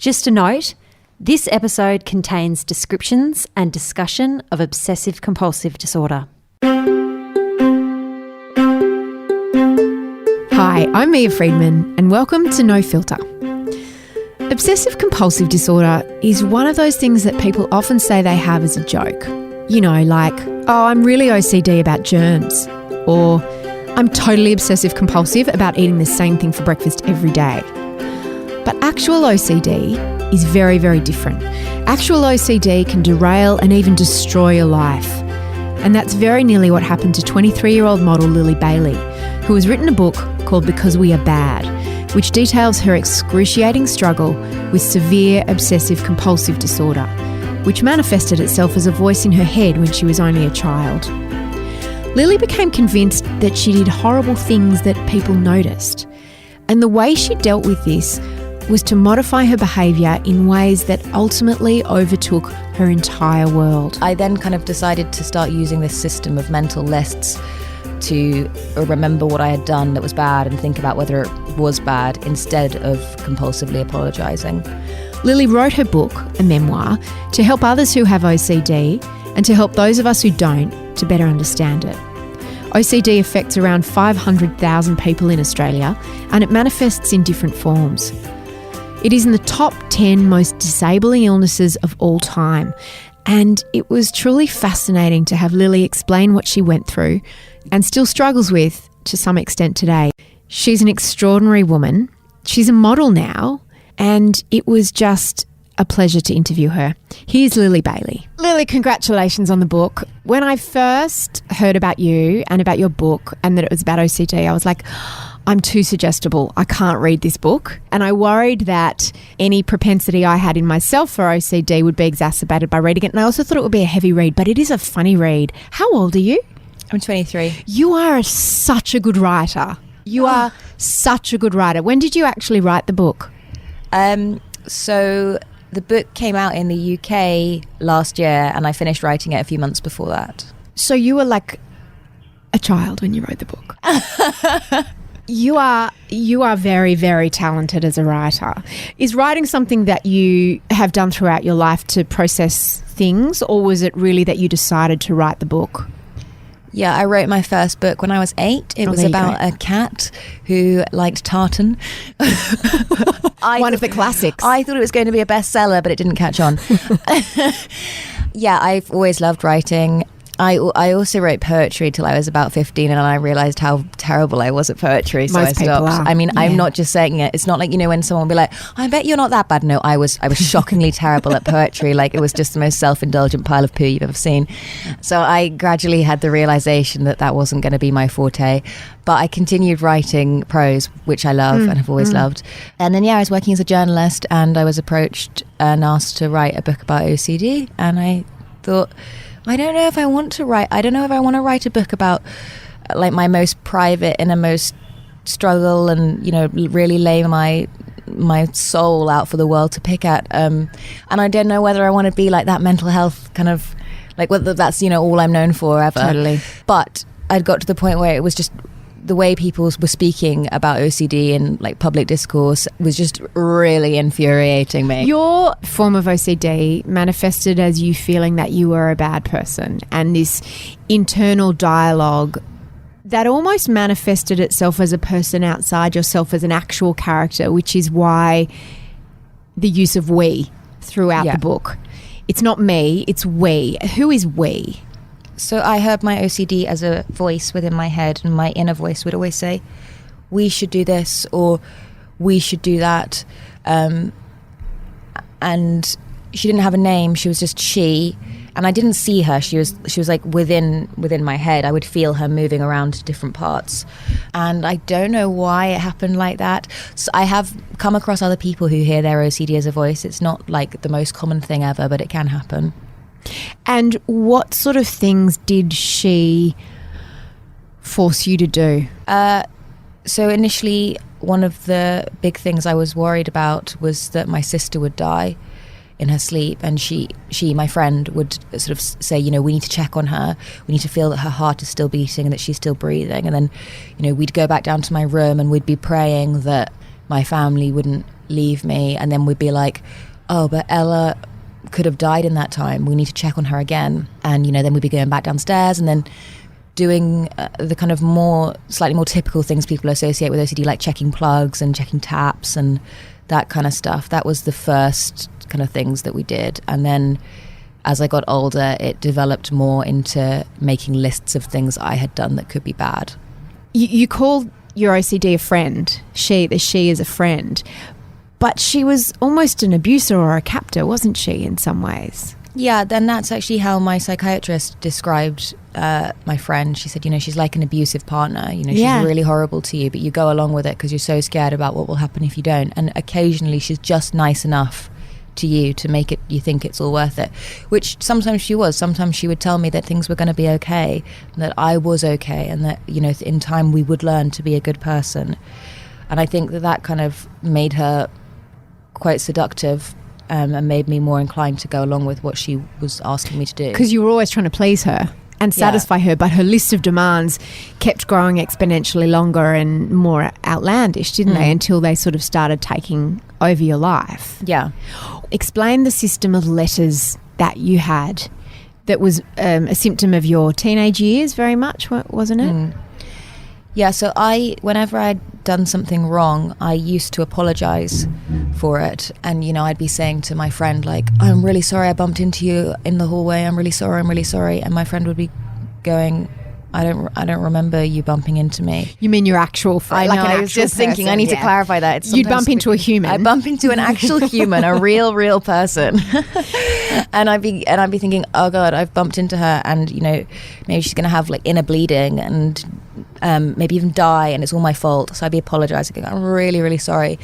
Just a note, this episode contains descriptions and discussion of obsessive compulsive disorder. Hi, I'm Mia Friedman and welcome to No Filter. Obsessive compulsive disorder is one of those things that people often say they have as a joke. You know, like, oh, I'm really OCD about germs, or I'm totally obsessive compulsive about eating the same thing for breakfast every day. But actual OCD is very, very different. Actual OCD can derail and even destroy your life. And that's very nearly what happened to 23-year-old model Lily Bailey, who has written a book called Because We Are Bad, which details her excruciating struggle with severe obsessive compulsive disorder, which manifested itself as a voice in her head when she was only a child. Lily became convinced that she did horrible things that people noticed. And the way she dealt with this was to modify her behaviour in ways that ultimately overtook her entire world. I then kind of decided to start using this system of mental lists to remember what I had done that was bad and think about whether it was bad instead of compulsively apologising. Lily wrote her book, a memoir, to help others who have OCD and to help those of us who don't to better understand it. OCD affects around 500,000 people in Australia and it manifests in different forms. It is in the top 10 most disabling illnesses of all time, and it was truly fascinating to have Lily explain what she went through and still struggles with to some extent today. She's an extraordinary woman. She's a model now, and it was just a pleasure to interview her. Here's Lily Bailey. Lily, congratulations on the book. When I first heard about you and about your book and that it was about OCD, I was like, I'm too suggestible. I can't read this book. And I worried that any propensity I had in myself for OCD would be exacerbated by reading it. And I also thought it would be a heavy read, but it is a funny read. How old are you? I'm 23. You are such a good writer. You are such a good writer. When did you actually write the book? So the book came out in the UK last year and I finished writing it a few months before that. So you were like a child when you wrote the book. You are very, very talented as a writer. Is writing something that you have done throughout your life to process things, or was it really that you decided to write the book? Yeah, I wrote my first book when I was 8. It was about a cat who liked tartan. One of the classics. I thought it was going to be a bestseller, but it didn't catch on. Yeah, I've always loved writing. I also wrote poetry till I was about 15 and I realised how terrible I was at poetry, so I stopped. I mean, yeah. I'm not just saying it. It's not like, you know, when someone will be like, I bet you're not that bad. No, I was shockingly terrible at poetry. Like, it was just the most self-indulgent pile of poo you've ever seen. So I gradually had the realisation that that wasn't going to be my forte. But I continued writing prose, which I love and have always loved. And then, yeah, I was working as a journalist and I was approached and asked to write a book about OCD. And I thought, I don't know if I want to write a book about like my most private, innermost struggle and, you know, really lay my soul out for the world to pick at. And I don't know whether I want to be like that mental health kind of, like whether that's, you know, all I'm known for ever. Totally. But I'd got to the point where it was just the way people were speaking about OCD in like public discourse was just really infuriating me. Your form of OCD manifested as you feeling that you were a bad person, and this internal dialogue that almost manifested itself as a person outside yourself, as an actual character, which is why the use of we throughout the book. It's not me, it's we. Who is we? So I heard my OCD as a voice within my head, and my inner voice would always say, we should do this or we should do that. And she didn't have a name. She was just she. And I didn't see her. She was like within my head. I would feel her moving around to different parts. And I don't know why it happened like that. So I have come across other people who hear their OCD as a voice. It's not like the most common thing ever, but it can happen. And what sort of things did she force you to do? So initially, one of the big things I was worried about was that my sister would die in her sleep, and she, my friend, would sort of say, you know, we need to check on her. We need to feel that her heart is still beating and that she's still breathing. And then, you know, we'd go back down to my room and we'd be praying that my family wouldn't leave me, and then we'd be like, oh, but Ella could have died in that time, we need to check on her again. And then we'd be going back downstairs and then doing the kind of slightly more typical things people associate with OCD, like checking plugs and checking taps and that kind of stuff. That was the first kind of things that we did. And then as I got older, it developed more into making lists of things I had done that could be bad. You called your OCD a friend. She is a friend. But she was almost an abuser or a captor, wasn't she, in some ways? Yeah, then that's actually how my psychiatrist described my friend. She said, she's like an abusive partner. She's really horrible to you, but you go along with it because you're so scared about what will happen if you don't. And occasionally she's just nice enough to you to make it, you think it's all worth it, which sometimes she was. Sometimes she would tell me that things were going to be okay, that I was okay, and that, in time we would learn to be a good person. And I think that kind of made her quite seductive. And made me more inclined to go along with what she was asking me to do. Because you were always trying to please her and satisfy her, but her list of demands kept growing exponentially longer and more outlandish, didn't they, until they sort of started taking over your life. Yeah. Explain the system of letters that you had that was a symptom of your teenage years very much, wasn't it? Yeah, so whenever I'd done something wrong, I used to apologize for it. And, I'd be saying to my friend, like, I'm really sorry I bumped into you in the hallway. I'm really sorry. And my friend would be going, I don't remember you bumping into me. You mean your actual friend? I was just thinking, I need to clarify that. You'd bump into a human. I bump into an actual human, a real person. and I'd be thinking, oh God, I've bumped into her, and maybe she's going to have like inner bleeding and maybe even die, and it's all my fault. So I'd be apologizing. I'm really sorry.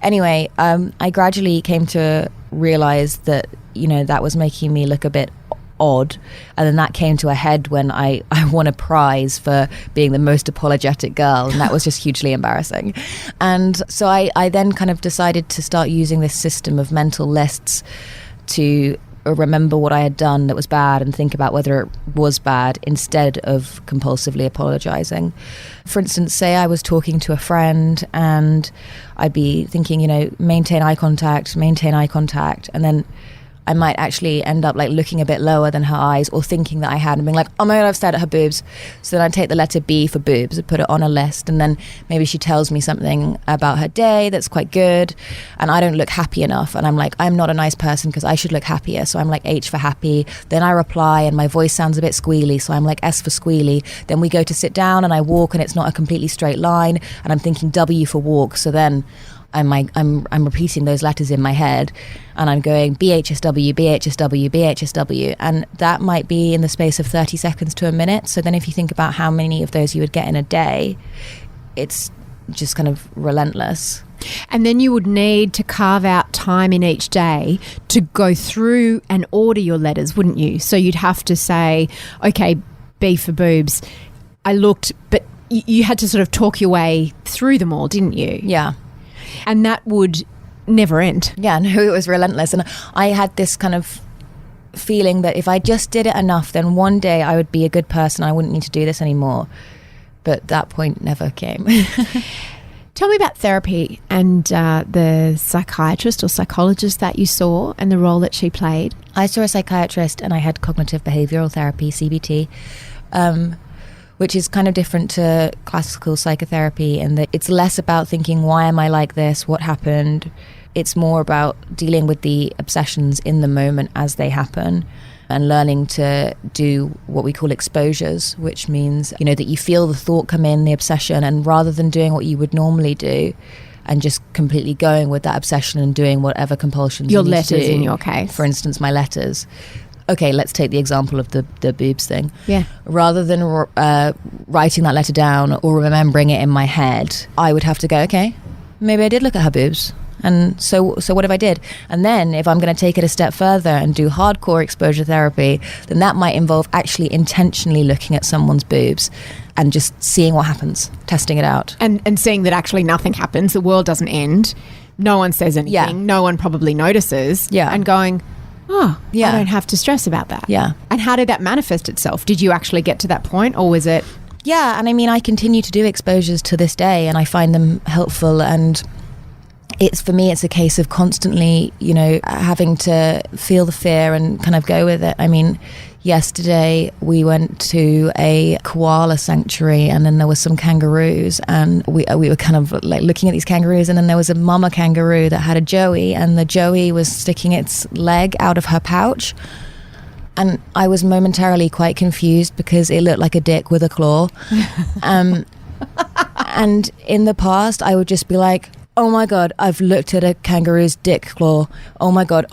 Anyway, I gradually came to realize that that was making me look a bit odd, and then that came to a head when I won a prize for being the most apologetic girl, and that was just hugely embarrassing. And so I then kind of decided to start using this system of mental lists to remember what I had done that was bad and think about whether it was bad instead of compulsively apologizing. For instance, say I was talking to a friend and I'd be thinking, maintain eye contact, and then I might actually end up like looking a bit lower than her eyes, or thinking that I had, and being like, oh my God, I've stared at her boobs. So then I'd take the letter B for boobs and put it on a list, and then maybe she tells me something about her day that's quite good, and I don't look happy enough, and I'm like, I'm not a nice person because I should look happier, so I'm like H for happy. Then I reply and my voice sounds a bit squealy, so I'm like S for squealy. Then we go to sit down and I walk and it's not a completely straight line, and I'm thinking W for walk. So then I'm repeating those letters in my head, and I'm going BHSW, BHSW, BHSW, and that might be in the space of 30 seconds to a minute. So then if you think about how many of those you would get in a day, it's just kind of relentless. And then you would need to carve out time in each day to go through and order your letters, wouldn't you? So you'd have to say, okay, B for boobs. I looked, but you had to sort of talk your way through them all, didn't you? Yeah. And that would never end. Yeah, no, it was relentless. And I had this kind of feeling that if I just did it enough, then one day I would be a good person. I wouldn't need to do this anymore. But that point never came. Tell me about therapy and the psychiatrist or psychologist that you saw and the role that she played. I saw a psychiatrist and I had cognitive behavioural therapy, CBT, which is kind of different to classical psychotherapy in that it's less about thinking, why am I like this? What happened? It's more about dealing with the obsessions in the moment as they happen and learning to do what we call exposures, which means, that you feel the thought come in, the obsession, and rather than doing what you would normally do and just completely going with that obsession and doing whatever compulsions your you need letters to do, in your case. For instance, my letters. Okay, let's take the example of the boobs thing. Yeah. Rather than writing that letter down or remembering it in my head, I would have to go, okay, maybe I did look at her boobs. And so what if I did? And then if I'm going to take it a step further and do hardcore exposure therapy, then that might involve actually intentionally looking at someone's boobs and just seeing what happens, testing it out. And seeing that actually nothing happens, the world doesn't end, no one says anything, no one probably notices, and going, I don't have to stress about that. Yeah. And how did that manifest itself? Did you actually get to that point, or was it? Yeah, and I mean, I continue to do exposures to this day and I find them helpful, and for me, it's a case of constantly, having to feel the fear and kind of go with it. I mean, yesterday we went to a koala sanctuary, and then there was some kangaroos, and we were kind of like looking at these kangaroos, and then there was a mama kangaroo that had a joey, and the joey was sticking its leg out of her pouch. And I was momentarily quite confused because it looked like a dick with a claw. And in the past, I would just be like, oh my God, I've looked at a kangaroo's dick claw. Oh my God.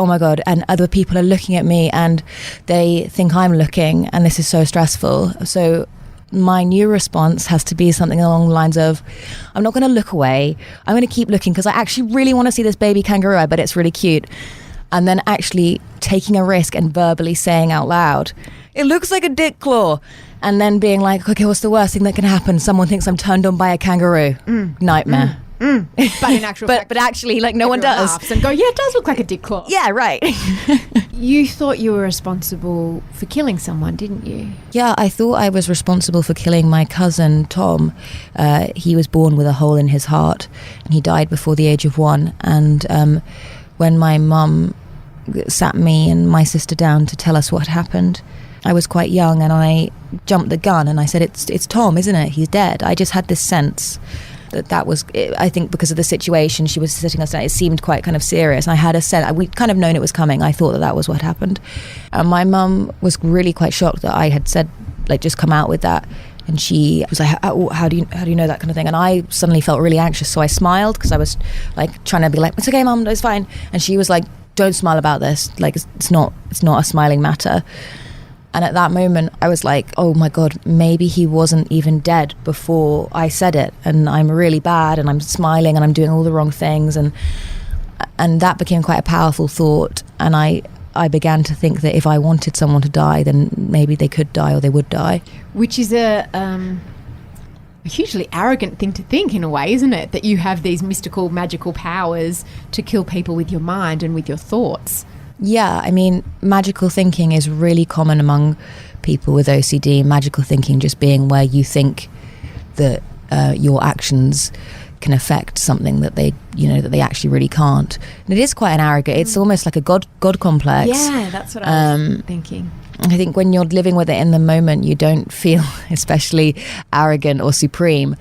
And other people are looking at me and they think I'm looking, and this is so stressful. So my new response has to be something along the lines of, I'm not going to look away. I'm going to keep looking because I actually really want to see this baby kangaroo. I bet it's really cute. And then actually taking a risk and verbally saying out loud, it looks like a dick claw. And then being like, okay, what's the worst thing that can happen? Someone thinks I'm turned on by a kangaroo. Nightmare. But in actual fact, but actually, like, no one does. Laughs and go, yeah, it does look like a dick claw. Yeah, right. You thought you were responsible for killing someone, didn't you? Yeah, I thought I was responsible for killing my cousin, Tom. He was born with a hole in his heart, and he died before the age of 1. And when my mum sat me and my sister down to tell us what had happened, I was quite young, and I jumped the gun and I said, it's Tom, isn't it? He's dead. I just had this sense that was, I think because of the situation, she was sitting us down, it seemed quite kind of serious. I had a sense, we'd kind of known it was coming. I thought that was what happened. And my mum was really quite shocked that I had said, like, just come out with that. And she was like, how do you know that kind of thing? And I suddenly felt really anxious, so I smiled because I was like trying to be like, it's okay, Mum, it's fine. And she was like, don't smile about this. Like, it's not a smiling matter. And at that moment, I was like, oh my God, maybe he wasn't even dead before I said it. And I'm really bad, and I'm smiling, and I'm doing all the wrong things. And that became quite a powerful thought. And I began to think that if I wanted someone to die, then maybe they could die, or they would die. Which is a hugely arrogant thing to think, in a way, isn't it? That you have these mystical, magical powers to kill people with your mind and with your thoughts. Yeah, I mean, magical thinking is really common among people with OCD. Magical thinking just being where you think that your actions can affect something that they actually really can't. And it is quite an arrogant. It's almost like a god complex. Yeah, that's what I was thinking. I think when you're living with it in the moment, you don't feel especially arrogant or supreme.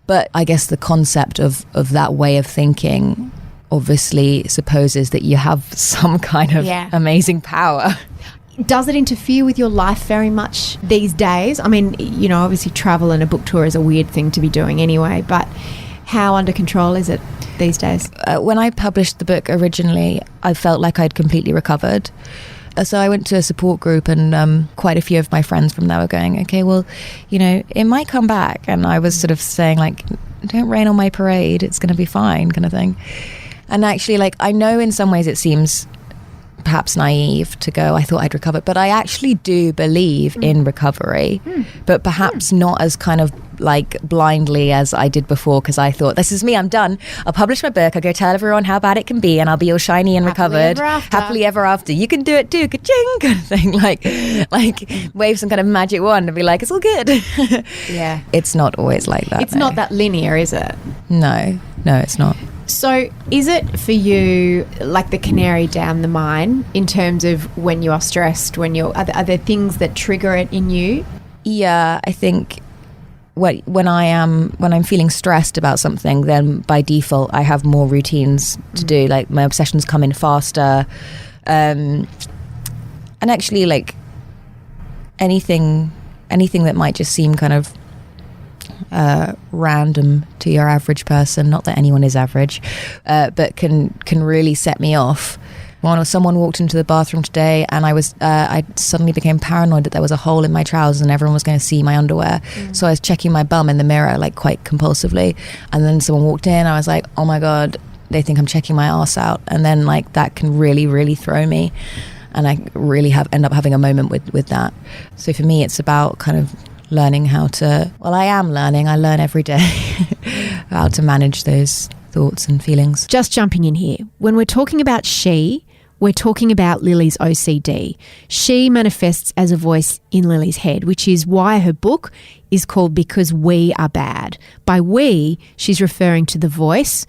But I guess the concept of that way of thinking obviously supposes that you have some kind of amazing power. Does it interfere with your life very much these days? I mean, obviously travel and a book tour is a weird thing to be doing anyway, but how under control is it these days? When I published the book originally, I felt like I'd completely recovered. So I went to a support group, and quite a few of my friends from there were going, okay, well, it might come back. And I was sort of saying, like, don't rain on my parade, it's going to be fine, kind of thing. And actually, like, I know in some ways it seems perhaps naive to go, I thought I'd recover, but I actually do believe in recovery, but perhaps not as kind of like blindly as I did before, because I thought, this is me, I'm done, I'll publish my book, I'll go tell everyone how bad it can be, and I'll be all shiny and recovered happily ever after. You can do it too, ka-ching, kind of thing, like wave some kind of magic wand and be like, it's all good. Yeah, it's not always like that. It's not that linear, is it? No, it's not. So is it for you like the canary down the mine in terms of when you are stressed, are there things that trigger it in you? Yeah, I think when I'm feeling stressed about something, then by default I have more routines to do. Like, my obsessions come in faster, and actually, like, anything that might just seem kind of random to your average person, not that anyone is average, but can really set me off. Someone walked into the bathroom today, and I suddenly became paranoid that there was a hole in my trousers and everyone was going to see my underwear. So I was checking my bum in the mirror, like, quite compulsively, and then someone walked in. I was like, oh my God, they think I'm checking my arse out. And then, like, that can really, really throw me, and I really end up having a moment with that. So for me, it's about kind of learning how to, I learn every day how to manage those thoughts and feelings. Just jumping in here, when we're talking about she, we're talking about Lily's OCD. She manifests as a voice in Lily's head, which is why her book is called Because We Are Bad. By we, she's referring to the voice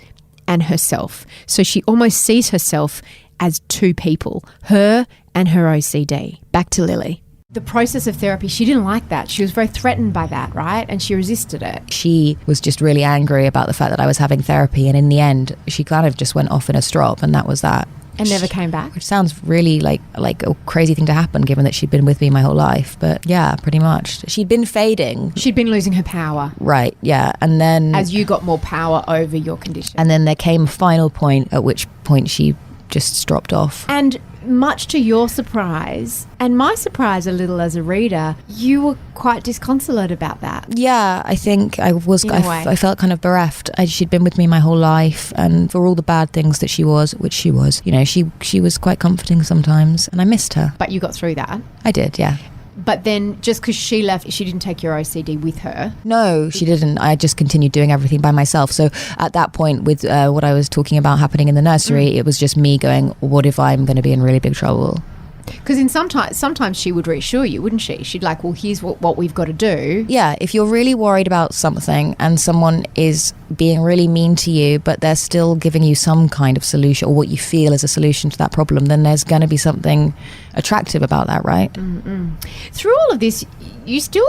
and herself. So she almost sees herself as two people, her and her OCD. Back to Lily. The process of therapy, she didn't like that. She was very threatened by that, right? And she resisted it. She was just really angry about the fact that I was having therapy, and in the end, she kind of just went off in a strop, and that was that. And never came back? Which sounds really like a crazy thing to happen, given that she'd been with me my whole life. But yeah, pretty much. She'd been fading. She'd been losing her power. Right, yeah. And then... as you got more power over your condition. And then there came a final point, at which point she just dropped off. And much to your surprise, and my surprise a little as a reader, you were quite disconsolate about that. Yeah, I think I was. In a way. I felt kind of bereft. She'd been with me my whole life, and for all the bad things that she was, which she was, you know, she was quite comforting sometimes, and I missed her. But you got through that. I did, yeah. But then just because she left, she didn't take your OCD with her? No, she didn't. I just continued doing everything by myself. So at that point, with what I was talking about happening in the nursery, it was just me going, what if I'm going to be in really big trouble? Because sometimes she would reassure you, wouldn't she? She'd like, well, here's what we've got to do. Yeah, if you're really worried about something and someone is being really mean to you, but they're still giving you some kind of solution, or what you feel is a solution to that problem, then there's going to be something attractive about that, right? Mm-mm. Through all of this, you still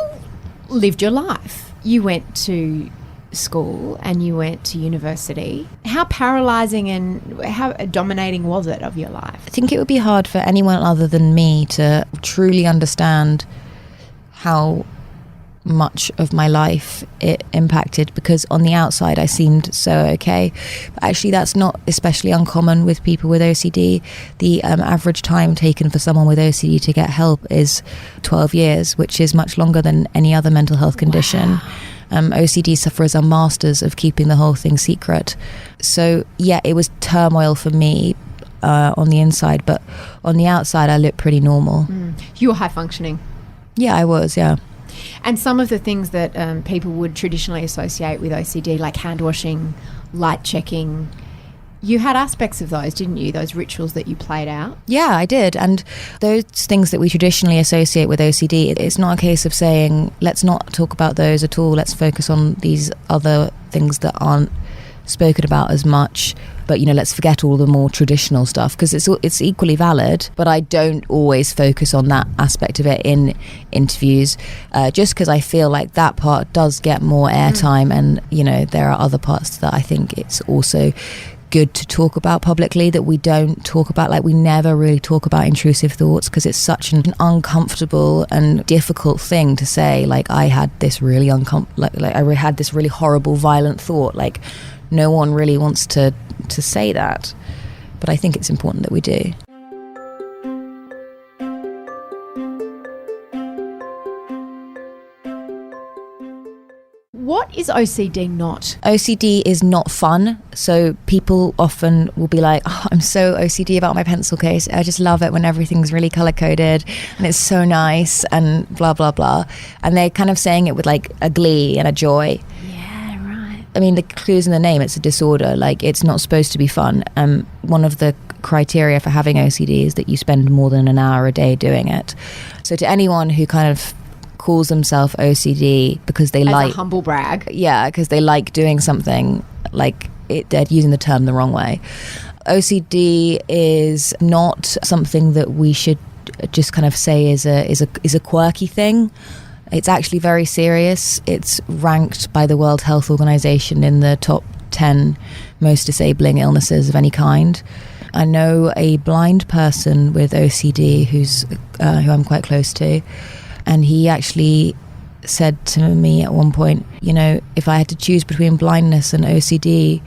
lived your life. You went to school and you went to university. How paralysing and how dominating was it of your life? I think it would be hard for anyone other than me to truly understand how much of my life it impacted, because on the outside I seemed so okay, but actually that's not especially uncommon with people with OCD. The average time taken for someone with OCD to get help is 12 years, which is much longer than any other mental health condition. Wow. OCD sufferers are masters of keeping the whole thing secret. So yeah, it was turmoil for me on the inside, but on the outside I looked pretty normal. You were high functioning. Yeah, I was, yeah. And some of the things that people would traditionally associate with OCD, like hand washing, light checking, you had aspects of those, didn't you? Those rituals that you played out? Yeah, I did. And those things that we traditionally associate with OCD, it's not a case of saying, let's not talk about those at all. Let's focus on these other things that aren't spoken about as much. But, you know, let's forget all the more traditional stuff, because it's equally valid. But I don't always focus on that aspect of it in interviews, just because I feel like that part does get more airtime. And, you know, there are other parts that I think it's also good to talk about publicly that we don't talk about. Like, we never really talk about intrusive thoughts, because it's such an uncomfortable and difficult thing to say. Like, I had this really I had this really horrible, violent thought. Like, no one really wants to say that, but I think it's important that we do. What is OCD not? OCD is not fun. So people often will be like, oh, I'm so OCD about my pencil case. I just love it when everything's really color-coded and it's so nice and blah, blah, blah. And they're kind of saying it with like a glee and a joy. Yeah, right. I mean, the clue's in the name. It's a disorder. Like, it's not supposed to be fun. One of the criteria for having OCD is that you spend more than an hour a day doing it. So to anyone who kind of calls themselves OCD because they As a humble brag. Yeah, because they like doing something, like they're using the term the wrong way. OCD is not something that we should just kind of say is a quirky thing. It's actually very serious. It's ranked by the World Health Organization in the top 10 most disabling illnesses of any kind. I know a blind person with OCD who I'm quite close to, and he actually said to me at one point, you know, if I had to choose between blindness and OCD,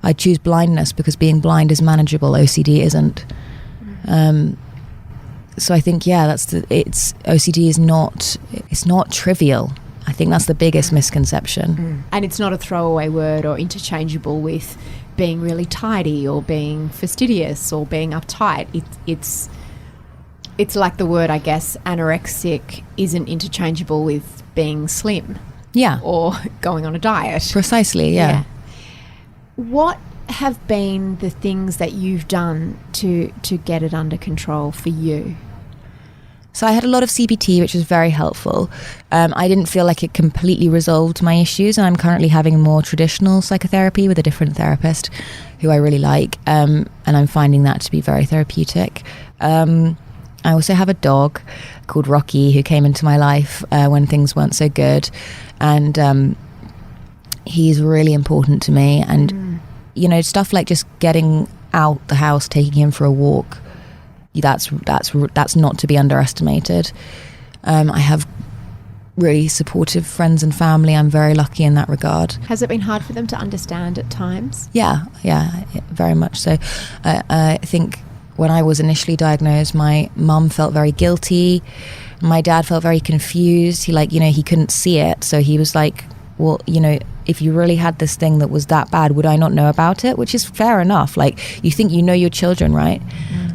I'd choose blindness because being blind is manageable, OCD isn't. So I think, yeah, OCD is not trivial. I think that's the biggest misconception. And it's not a throwaway word or interchangeable with being really tidy or being fastidious or being uptight. It's like the word, I guess, anorexic isn't interchangeable with being slim. Yeah. Or going on a diet. Precisely, yeah. What have been the things that you've done to get it under control for you? So I had a lot of CBT, which was very helpful. I didn't feel like it completely resolved my issues, and I'm currently having more traditional psychotherapy with a different therapist who I really like, and I'm finding that to be very therapeutic. I also have a dog called Rocky who came into my life when things weren't so good, and he's really important to me. And you know, stuff like just getting out the house, taking him for a walk, that's not to be underestimated. I have really supportive friends and family. I'm very lucky in that regard. Has it been hard for them to understand at times? Yeah, very much so. I think when I was initially diagnosed, my mum felt very guilty. My dad felt very confused. He couldn't see it, so he was like, well, you know, if you really had this thing that was that bad, would I not know about it? Which is fair enough. Like, you think you know your children, right?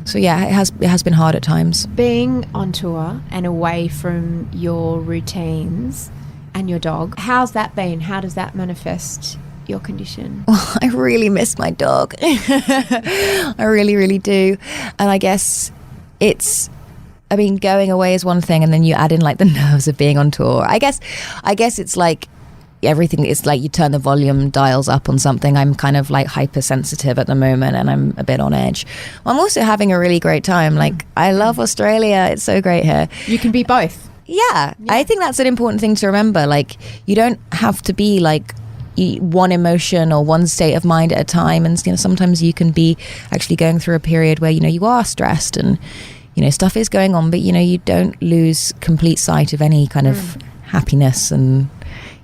So yeah, it has been hard at times. Being on tour and away from your routines and your dog, how's that been? How does that manifest your condition? Well, I really miss my dog. I really, really do. And I guess going away is one thing, and then you add in like the nerves of being on tour. I guess it's like everything. It's like you turn the volume dials up on something. I'm kind of like hypersensitive at the moment, and I'm a bit on edge. I'm also having a really great time. Like, I love Australia. It's so great here. You can be both. Yeah. I think that's an important thing to remember. Like, you don't have to be like one emotion or one state of mind at a time. And, you know, sometimes you can be actually going through a period where, you know, you are stressed and, you know, stuff is going on, but, you know, you don't lose complete sight of any kind of happiness and,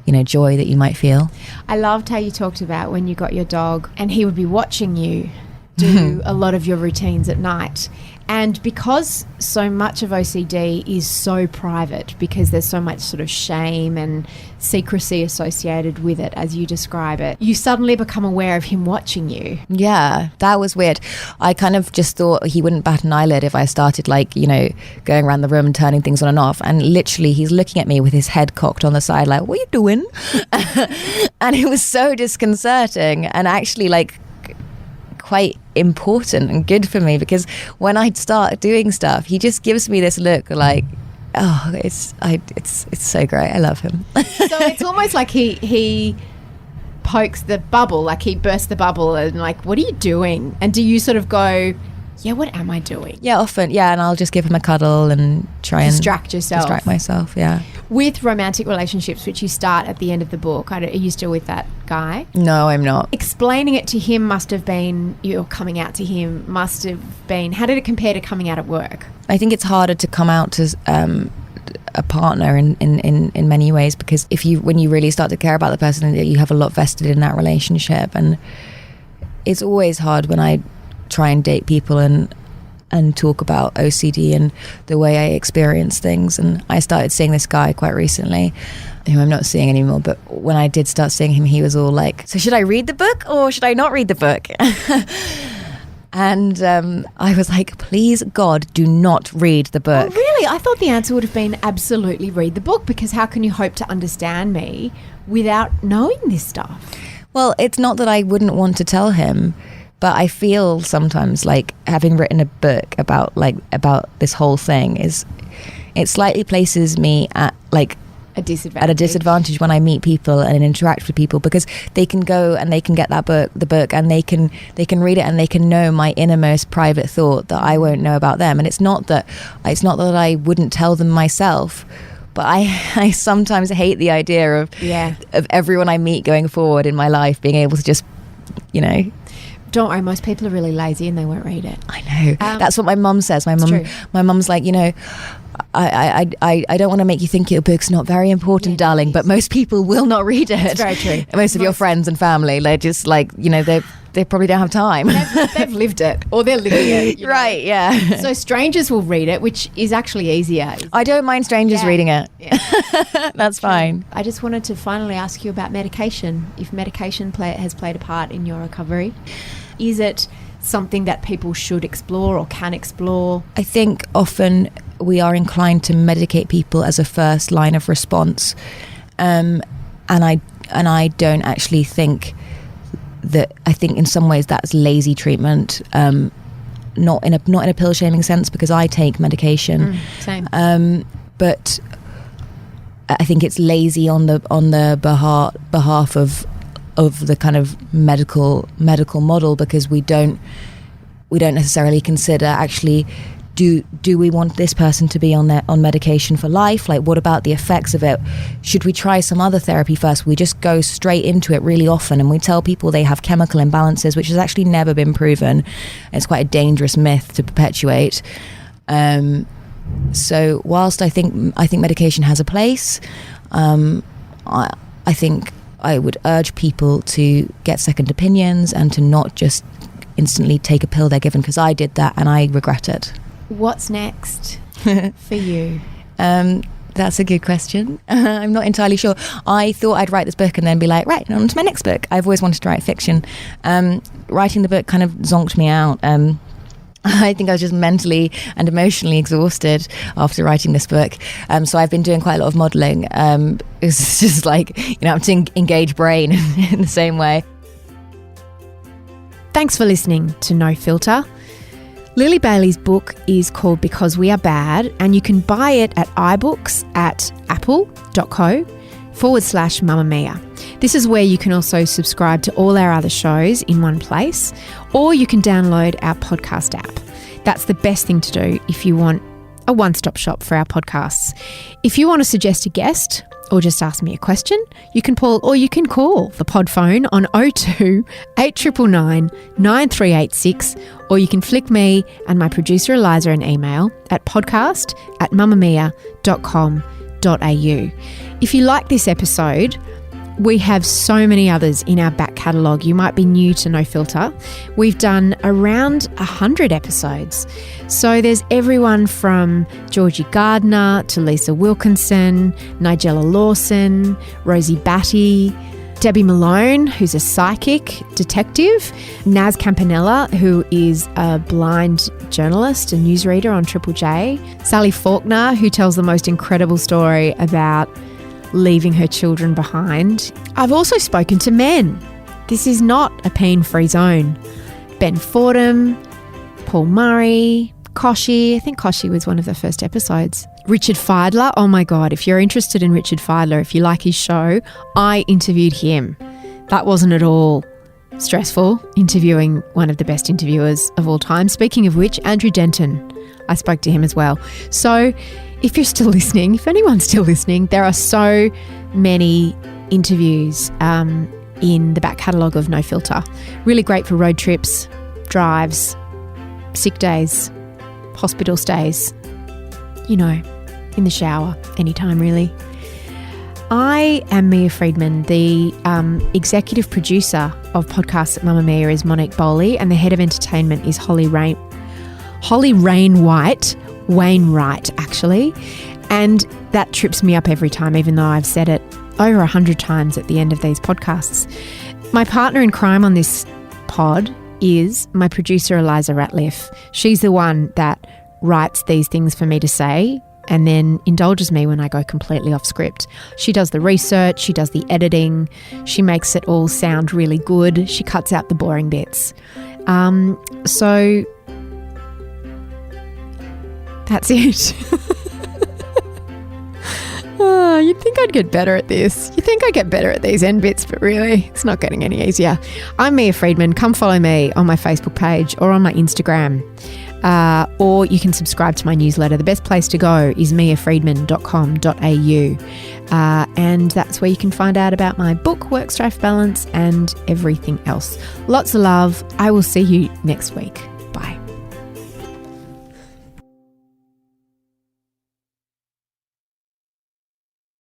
you know, joy that you might feel. I loved how you talked about when you got your dog and he would be watching you do a lot of your routines at night. And because so much of OCD is so private, because there's so much sort of shame and secrecy associated with it, as you describe it, you suddenly become aware of him watching you. Yeah, that was weird. I kind of just thought he wouldn't bat an eyelid if I started, like, you know, going around the room and turning things on and off. And literally he's looking at me with his head cocked on the side like, what are you doing? And it was so disconcerting and actually like quite important and good for me, because when I start doing stuff, he just gives me this look like, oh, it's so great. I love him. So it's almost like he pokes the bubble, like he bursts the bubble and like, what are you doing? And do you sort of go, yeah, what am I doing? Yeah, often. Yeah, and I'll just give him a cuddle and try and distract myself. Yeah. With romantic relationships, which you start at the end of the book, are you still with that guy? No, I'm not. Explaining it to him must have been, you're coming out to him must have been, how did it compare to coming out at work? I think it's harder to come out to a partner in many ways, because when you really start to care about the person, you have a lot vested in that relationship. And it's always hard when I try and date people and talk about OCD and the way I experience things. And I started seeing this guy quite recently, who I'm not seeing anymore, but when I did start seeing him, he was all like, so should I read the book or should I not read the book? And I was like, please God, do not read the book. Oh, really? I thought the answer would have been absolutely read the book, because how can you hope to understand me without knowing this stuff? Well, it's not that I wouldn't want to tell him, but I feel sometimes like having written a book about this whole thing it slightly places me at like a disadvantage when I meet people and interact with people, because they can go and they can get the book and they can read it and they can know my innermost private thought that I won't know about them. And it's not that I wouldn't tell them myself, but I sometimes hate the idea of everyone I meet going forward in my life being able to just, you know. Don't worry, most people are really lazy and they won't read it. I know. That's what my mum says. My mum's like, you know, I don't want to make you think your book's not very important, darling, but most people will not read it. It's very true. Most of your friends and family, they're just like, you know, they probably don't have time. They've lived it, or they're living it. Right, yeah. So strangers will read it, which is actually easier. I don't mind strangers reading it. Yeah. That's fine. I just wanted to finally ask you about medication. If medication has played a part in your recovery, is it something that people should explore or can explore? I think often we are inclined to medicate people as a first line of response, and I don't actually think that. I think in some ways that's lazy treatment. not in a pill shaming sense, because I take medication. Same. But I think it's lazy on the behalf of the kind of medical model, because we don't necessarily consider, actually, do we want this person to be on medication for life? Like, what about the effects of it? Should we try some other therapy first? We just go straight into it really often, and we tell people they have chemical imbalances, which has actually never been proven. It's quite a dangerous myth to perpetuate. So whilst I think medication has a place, I think I would urge people to get second opinions and to not just instantly take a pill they're given, because I did that and I regret it. What's next for you? That's a good question. I'm not entirely sure. I thought I'd write this book and then be like, right, on to my next book. I've always wanted to write fiction. Writing the book kind of zonked me out. I think I was just mentally and emotionally exhausted after writing this book. So I've been doing quite a lot of modelling. It's just like, I have to engage brain in the same way. Thanks for listening to No Filter. Lily Bailey's book is called Because We Are Bad, and you can buy it at iBooks at apple.co/Mamamia. This is where you can also subscribe to all our other shows in one place, or you can download our podcast app. That's the best thing to do if you want a one-stop shop for our podcasts. If you want to suggest a guest or just ask me a question, you can call the pod phone on 02 8999 9386, or you can flick me and my producer Eliza an email at podcast@mamamia.com.au. If you like this episode, we have so many others in our back catalogue. You might be new to No Filter. We've done around 100 episodes. So there's everyone from Georgie Gardner to Lisa Wilkinson, Nigella Lawson, Rosie Batty, Debbie Malone, who's a psychic detective, Naz Campanella, who is a blind journalist and newsreader on Triple J, Sally Faulkner, who tells the most incredible story about leaving her children behind. I've also spoken to men. This is not a pain-free zone. Ben Fordham, Paul Murray, Koshy. I think Koshy was one of the first episodes. Richard Feidler. Oh my God, if you're interested in Richard Feidler, if you like his show, I interviewed him. That wasn't at all stressful, interviewing one of the best interviewers of all time. Speaking of which, Andrew Denton. I spoke to him as well. So if you're still listening, if anyone's still listening, there are so many interviews in the back catalogue of No Filter. Really great for road trips, drives, sick days, hospital stays, in the shower, anytime really. I am Mia Friedman. The executive producer of podcasts at Mamamia is Monique Bowley, and the head of entertainment is Holly Wainwright, actually. And that trips me up every time, even though I've said it over 100 times at the end of these podcasts. My partner in crime on this pod is my producer, Eliza Ratliff. She's the one that writes these things for me to say and then indulges me when I go completely off script. She does the research, she does the editing, she makes it all sound really good, she cuts out the boring bits. So that's it. You'd think I'd get better at this. You think I'd get better at these end bits, but really, it's not getting any easier. I'm Mia Friedman. Come follow me on my Facebook page or on my Instagram. Or you can subscribe to my newsletter. The best place to go is miafriedman.com.au. And that's where you can find out about my book, Work-Strife Balance, and everything else. Lots of love. I will see you next week.